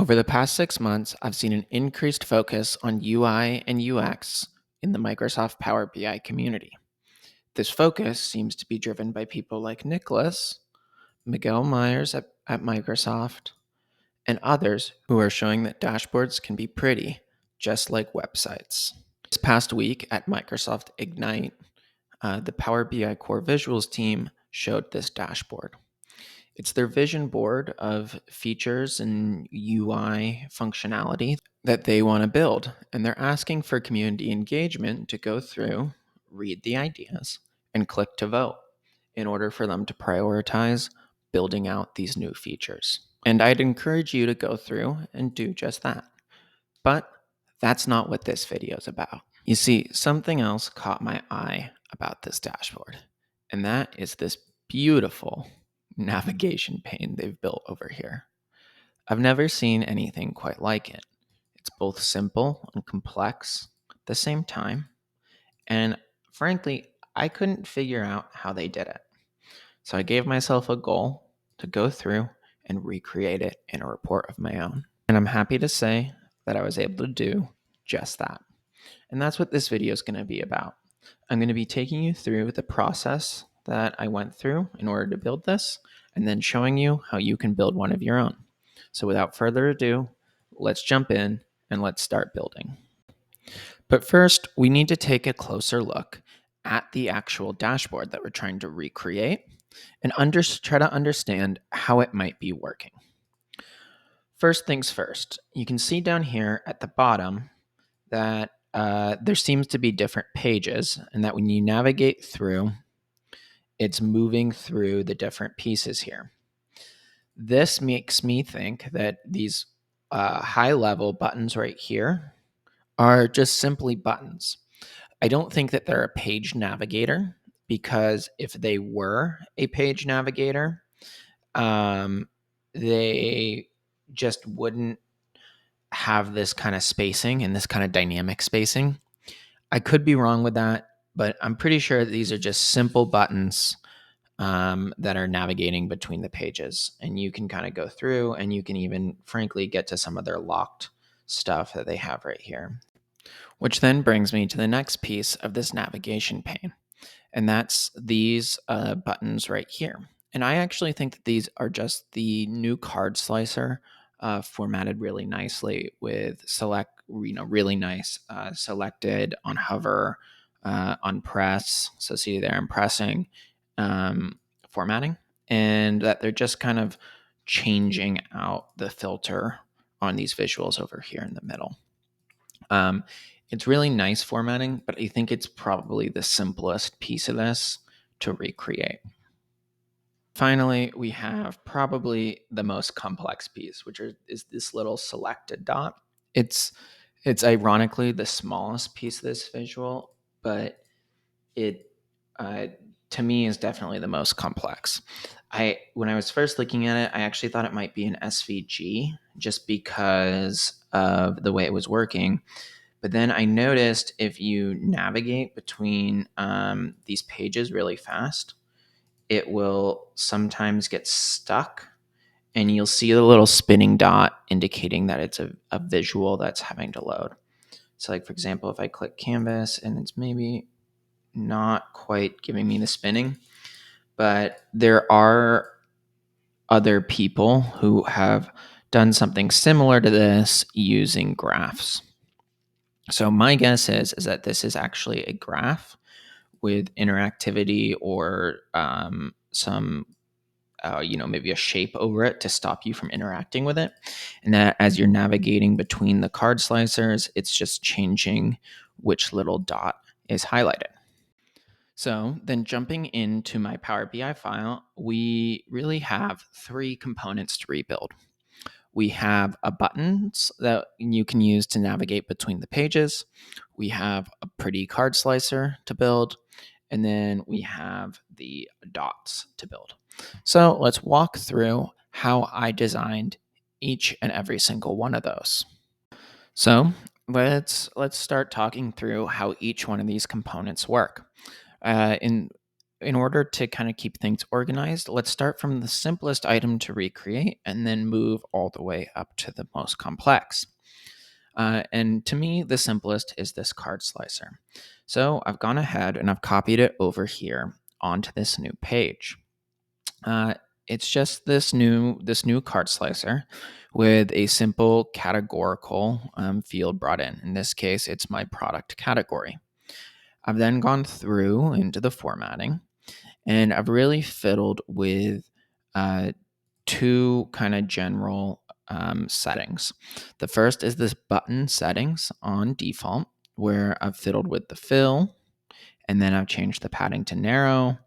Over the past 6 months, I've seen an increased focus on UI and UX in the Microsoft Power BI community. This focus seems to be driven by people like Nicholas, Miguel Myers at Microsoft, and others who are showing that dashboards can be pretty, just like websites. This past week at Microsoft Ignite, the Power BI Core Visuals team showed this dashboard. It's their vision board of features and UI functionality that they want to build. And they're asking for community engagement to go through, read the ideas, and click to vote in order for them to prioritize building out these new features. And I'd encourage you to go through and do just that. But that's not what this video is about. You see, something else caught my eye about this dashboard, and that is this beautiful navigation pane they've built over here. I've never seen anything quite like it. It's both simple and complex at the same time, and frankly, I couldn't figure out how they did it. So I gave myself a goal to go through and recreate it in a report of my own. And I'm happy to say that I was able to do just that. And that's what this video is going to be about. I'm going to be taking you through the process that I went through in order to build this, and then showing you how you can build one of your own. So without further ado, let's jump in and let's start building. But first, we need to take a closer look at the actual dashboard that we're trying to recreate and try to understand how it might be working. First things first, you can see down here at the bottom that there seems to be different pages, and that when you navigate through, it's moving through the different pieces here. This makes me think that these high-level buttons right here are just simply buttons. I don't think that they're a page navigator, because if they were a page navigator, they just wouldn't have this kind of spacing and this kind of dynamic spacing. I could be wrong with that, but I'm pretty sure that these are just simple buttons that are navigating between the pages. And you can kind of go through, and you can even, frankly, get to some of their locked stuff that they have right here. Which then brings me to the next piece of this navigation pane, and that's these buttons right here. And I actually think that these are just the new card slicer formatted really nicely with really nice selected on hover, on press. So see there, I'm pressing formatting, and that they're just kind of changing out the filter on these visuals over here in the middle. It's really nice formatting, but I think it's probably the simplest piece of this to recreate. Finally, we have probably the most complex piece, which is this little selected dot. It's ironically the smallest piece of this visual, but it to me is definitely the most complex. When I was first looking at it, I actually thought it might be an SVG just because of the way it was working. But then I noticed if you navigate between these pages really fast, it will sometimes get stuck, and you'll see the little spinning dot indicating that it's a visual that's having to load. So like, for example, if I click canvas and it's maybe not quite giving me the spinning, but there are other people who have done something similar to this using graphs. So my guess is that this is actually a graph with interactivity or some maybe a shape over it to stop you from interacting with it. And that as you're navigating between the card slicers, it's just changing which little dot is highlighted. So then jumping into my Power BI file, we really have three components to rebuild. We have a buttons that you can use to navigate between the pages. We have a pretty card slicer to build. And then we have the dots to build. So let's walk through how I designed each and every single one of those. So let's start talking through how each one of these components work. In in order to kind of keep things organized, let's start from the simplest item to recreate and then move all the way up to the most complex. And to me, the simplest is this card slicer. So I've gone ahead and I've copied it over here onto this new page. It's just this new card slicer with a simple categorical field brought in. In this case, it's my product category. I've then gone through into the formatting, and I've really fiddled with two kind of general settings. The first is this button settings on default, where I've fiddled with the fill, and then I've changed the padding to narrow,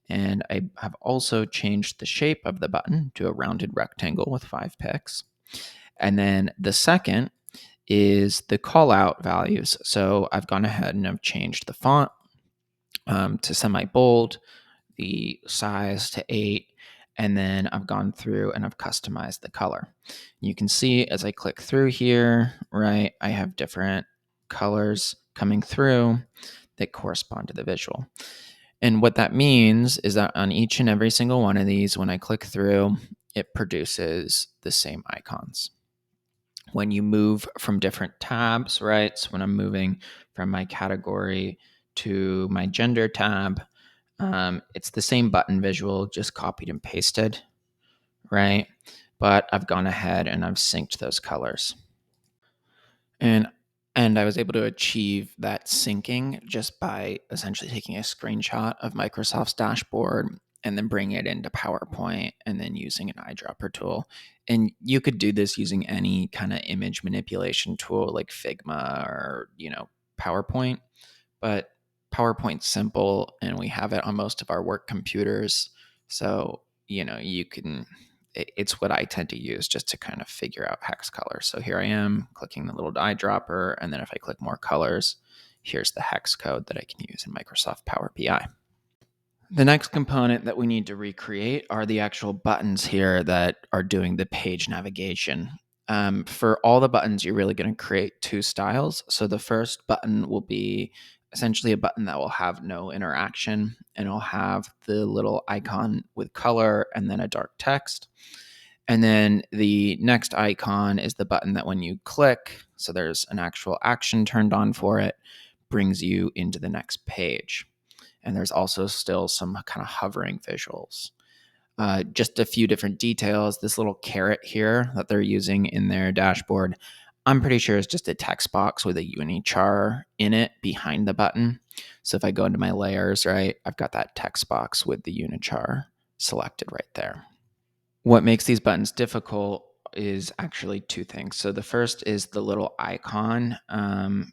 and I have also changed the shape of the button to a rounded rectangle with 5 pixels. And then the second is the call out values. So I've gone ahead and I've changed the font to semi bold, the size to 8, and then I've gone through and I've customized the color. You can see as I click through here, right, I have different colors coming through that correspond to the visual. And what that means is that on each and every single one of these, when I click through, it produces the same icons. When you move from different tabs, right? So when I'm moving from my category to my gender tab, it's the same button visual, just copied and pasted, right? But I've gone ahead and I've synced those colors. And I was able to achieve that syncing just by essentially taking a screenshot of Microsoft's dashboard and then bringing it into PowerPoint and then using an eyedropper tool. And you could do this using any kind of image manipulation tool like Figma or, PowerPoint. But PowerPoint's simple and we have it on most of our work computers. So, it's what I tend to use just to kind of figure out hex colors. So here I am clicking the little eyedropper. And then if I click more colors, here's the hex code that I can use in Microsoft Power BI. The next component that we need to recreate are the actual buttons here that are doing the page navigation. For all the buttons, you're really going to create two styles. So the first button will be essentially a button that will have no interaction, and it'll have the little icon with color and then a dark text. And then the next icon is the button that when you click, so there's an actual action turned on for it, brings you into the next page. And there's also still some kind of hovering visuals. Just a few different details. This little caret here that they're using in their dashboard, I'm pretty sure it's just a text box with a unichar in it behind the button. So if I go into my layers, right, I've got that text box with the unichar selected right there. What makes these buttons difficult is actually two things. So the first is the little icon.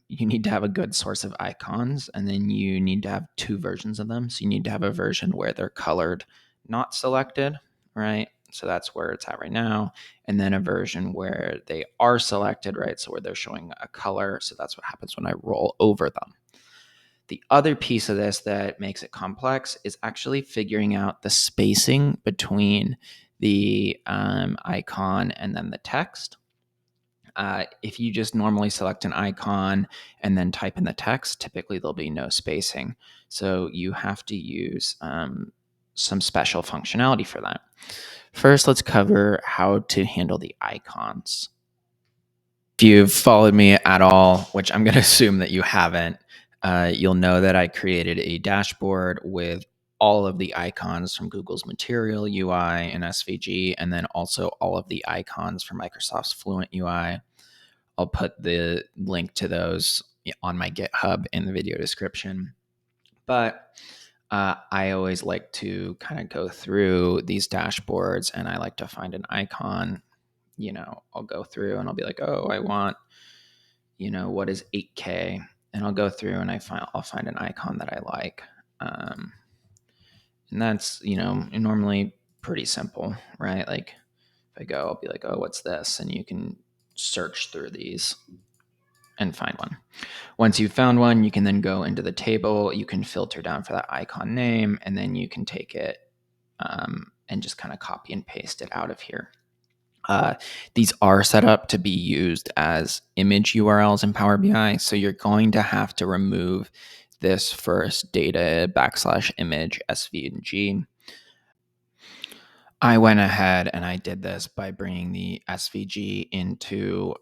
You need to have a good source of icons, and then you need to have two versions of them. So you need to have a version where they're colored, not selected, right? So that's where it's at right now. And then a version where they are selected, right? So where they're showing a color. So that's what happens when I roll over them. The other piece of this that makes it complex is actually figuring out the spacing between the icon and then the text. If you just normally select an icon and then type in the text, typically there'll be no spacing. So you have to use some special functionality for that. First, let's cover how to handle the icons. If you've followed me at all, which I'm going to assume that you haven't, you'll know that I created a dashboard with all of the icons from Google's Material UI and SVG, and then also all of the icons from Microsoft's Fluent UI. I'll put the link to those on my GitHub in the video description. But I always like to kind of go through these dashboards and I like to find an icon. I'll go through and I'll be like, oh, I want, what is 8K? And I'll go through and I'll find an icon that I like. And that's, normally pretty simple, right? Like if I go, I'll be like, oh, what's this? And you can search through these and find one. Once you've found one, you can then go into the table. You can filter down for that icon name, and then you can take it and just kind of copy and paste it out of here. These are set up to be used as image URLs in Power BI, so you're going to have to remove this first data \image SVG. I went ahead and I did this by bringing the SVG into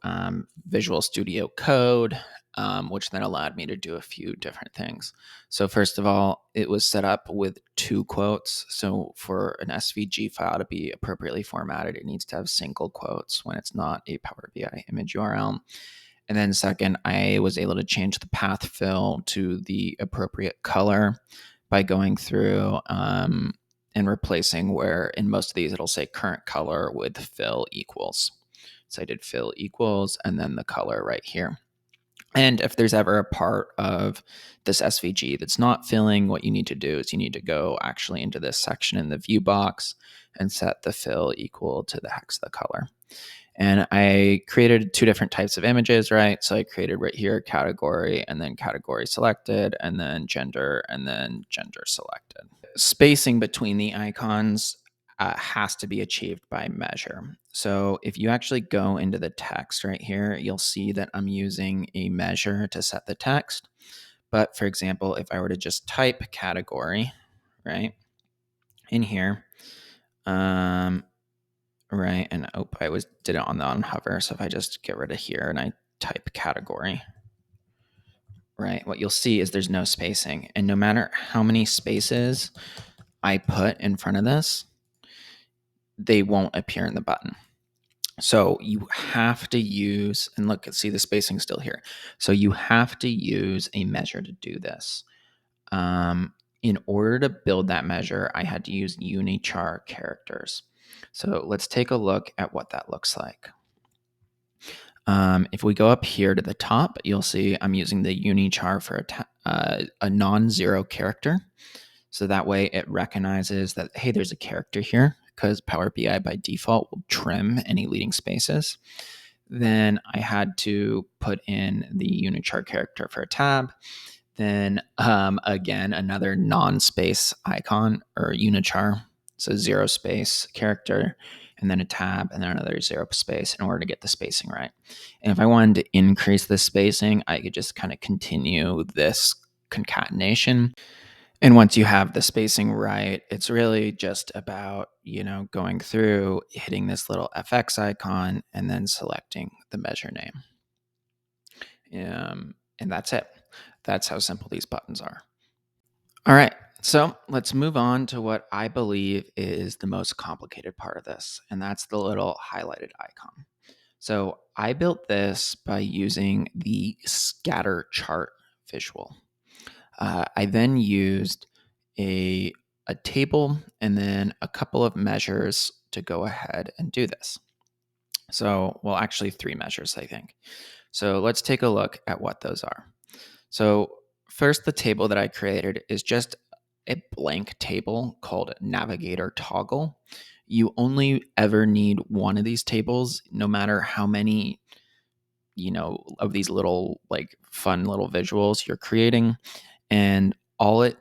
Visual Studio Code, which then allowed me to do a few different things. So first of all, it was set up with 2 quotes. So for an SVG file to be appropriately formatted, it needs to have single quotes when it's not a Power BI image URL. And then second, I was able to change the path fill to the appropriate color by going through and replacing where in most of these it'll say current color with fill equals. So I did fill equals and then the color right here. And if there's ever a part of this SVG that's not filling, what you need to do is you need to go actually into this section in the view box and set the fill equal to the hex of the color. And I created 2 different types of images, right? So I created right here category and then category selected and then gender selected. Spacing between the icons has to be achieved by measure. So if you actually go into the text right here, you'll see that I'm using a measure to set the text. But for example, if I were to just type category, right, in here, right, and I did it on hover. So if I just get rid of here and I type category, right, what you'll see is there's no spacing. And no matter how many spaces I put in front of this, they won't appear in the button. So you have to use, and look, see the spacing still here. So you have to use a measure to do this. In order to build that measure, I had to use unichar characters. So let's take a look at what that looks like. If we go up here to the top, you'll see I'm using the unichar for a non-zero character. So that way it recognizes that, hey, there's a character here, because Power BI by default will trim any leading spaces. Then I had to put in the unichar character for a tab. Then again, another non-space icon or unichar. So 0 space character, and then a tab, and then another 0 space in order to get the spacing right. And if I wanted to increase the spacing, I could just kind of continue this concatenation. And once you have the spacing right, it's really just about, going through, hitting this little FX icon, and then selecting the measure name. And that's it. That's how simple these buttons are. All right, so let's move on to what I believe is the most complicated part of this, and that's the little highlighted icon. So I built this by using the scatter chart visual. I then used a table and then a couple of measures to go ahead and do this. So, well, actually 3 measures, I think. So let's take a look at what those are. So first, the table that I created is just a blank table called navigator toggle. You only ever need one of these tables, no matter how many, of these little fun little visuals you're creating. And all it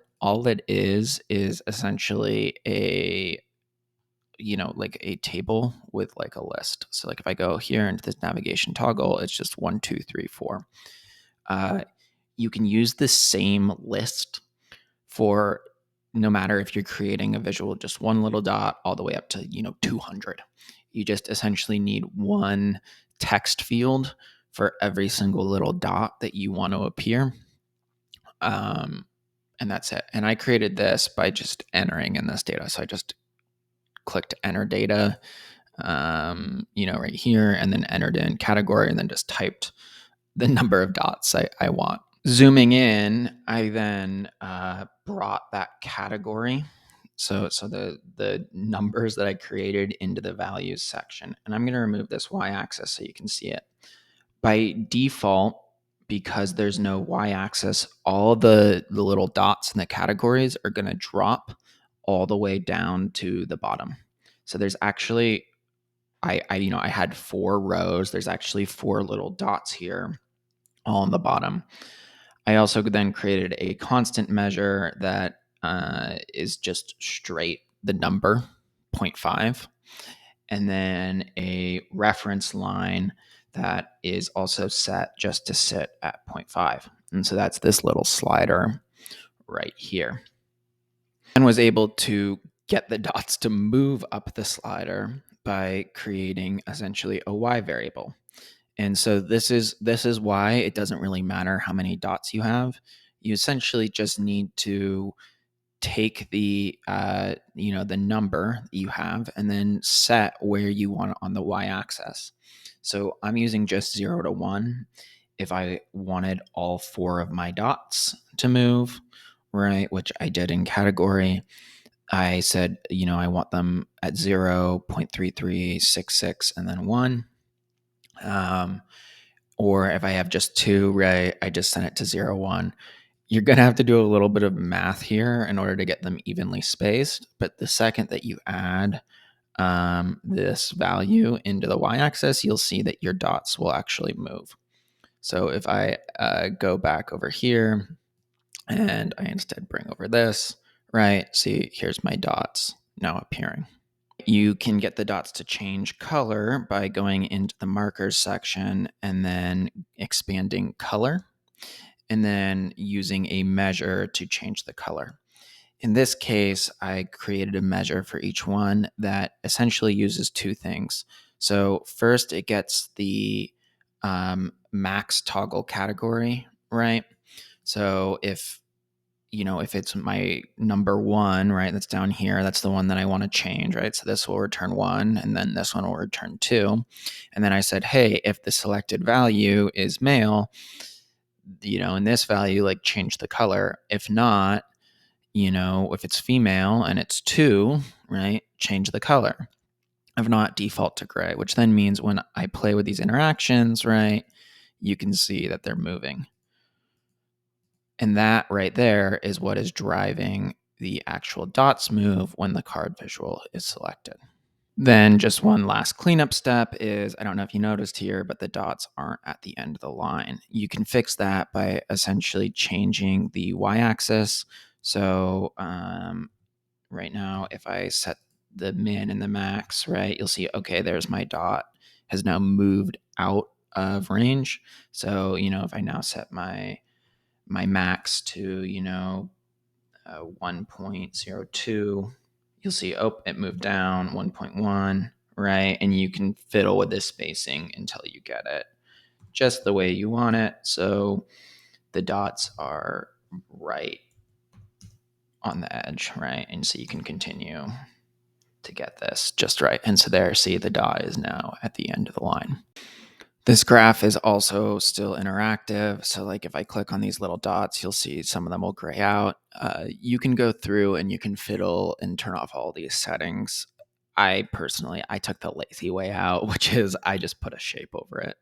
is essentially a a table with a list. So if I go here into this navigation toggle, it's just 1, 2, 3, 4. You can use the same list for no matter if you're creating a visual, just one little dot all the way up to 200. You just essentially need one text field for every single little dot that you want to appear. And that's it. And I created this by just entering in this data. So I just clicked enter data, right here, and then entered in category, and then just typed the number of dots I want. Zooming in, I then brought that category, so the numbers that I created into the values section. And I'm going to remove this y-axis so you can see it. By default, because there's no y-axis, all the little dots in the categories are going to drop all the way down to the bottom. So there's actually, I had 4 rows. There's actually 4 little dots here, all on the bottom. I also then created a constant measure that is just straight the number 0.5, and then a reference line that is also set just to sit at 0.5. And so that's this little slider right here. And was able to get the dots to move up the slider by creating essentially a Y variable. And so this is why it doesn't really matter how many dots you have. You essentially just need to take the the number you have and then set where you want it on the y-axis. So I'm using just 0 to 1. If I wanted all 4 of my dots to move, right, which I did in category, I said, I want them at 0, 0.3366, and then 1. Or if I have just 2, right, I just sent it to 0, 1. You're going to have to do a little bit of math here in order to get them evenly spaced. But the second that you add this value into the y-axis, you'll see that your dots will actually move. So if I go back over here and I instead bring over this, right, see, here's my dots now appearing. You can get the dots to change color by going into the markers section and then expanding color, and then using a measure to change the color. In this case, I created a measure for each one that essentially uses 2 things. So first, it gets the max toggle category, right? So if it's my number 1, right, that's down here, that's the one that I want to change, right? So this will return 1, and then this one will return 2. And then I said, hey, if the selected value is male, in this value, like change the color. If not, if it's female and it's 2, right, change the color. If not, default to gray, which then means when I play with these interactions, right, you can see that they're moving. And that right there is what is driving the actual dots move when the card visual is selected. Then just one last cleanup step is, I don't know if you noticed here, but the dots aren't at the end of the line. You can fix that by essentially changing the y-axis. So right now, if I set the min and the max, right, you'll see, okay, there's my dot has now moved out of range. So, if I now set my max to, 1.02, you'll see, oh, it moved down 1.1, right? And you can fiddle with this spacing until you get it just the way you want it. So the dots are right on the edge, right? And so you can continue to get this just right. And so there, see, the dot is now at the end of the line. This graph is also still interactive. So like if I click on these little dots, you'll see some of them will gray out. You can go through and you can fiddle and turn off all these settings. I took the lazy way out, which is I just put a shape over it,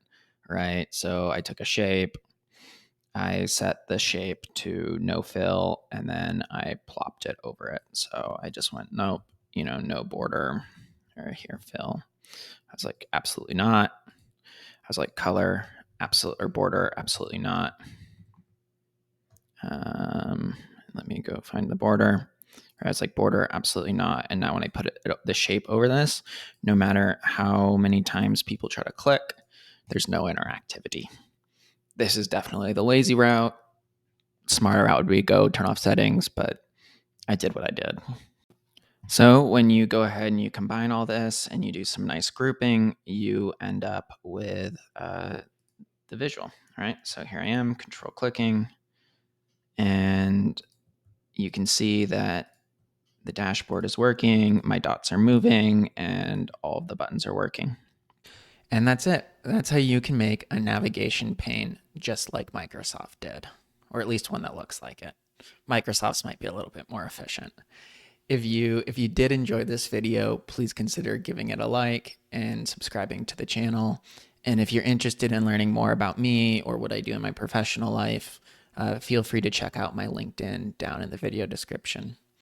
right? So I took a shape, I set the shape to no fill, and then I plopped it over it. So I just went, nope, no border, or here, fill. I was like, absolutely not. I was like, color, absolute, or border, absolutely not. Let me go find the border. I was like, border, absolutely not. And now when I put the shape over this, no matter how many times people try to click, there's no interactivity. This is definitely the lazy route. Smarter route would be go turn off settings, but I did what I did. So when you go ahead and you combine all this and you do some nice grouping, you end up with the visual, right? So here I am, control clicking, and you can see that the dashboard is working, my dots are moving, and all of the buttons are working. And that's it. That's how you can make a navigation pane just like Microsoft did, or at least one that looks like it. Microsoft's might be a little bit more efficient. If you did enjoy this video, please consider giving it a like and subscribing to the channel. And if you're interested in learning more about me or what I do in my professional life, feel free to check out my LinkedIn down in the video description.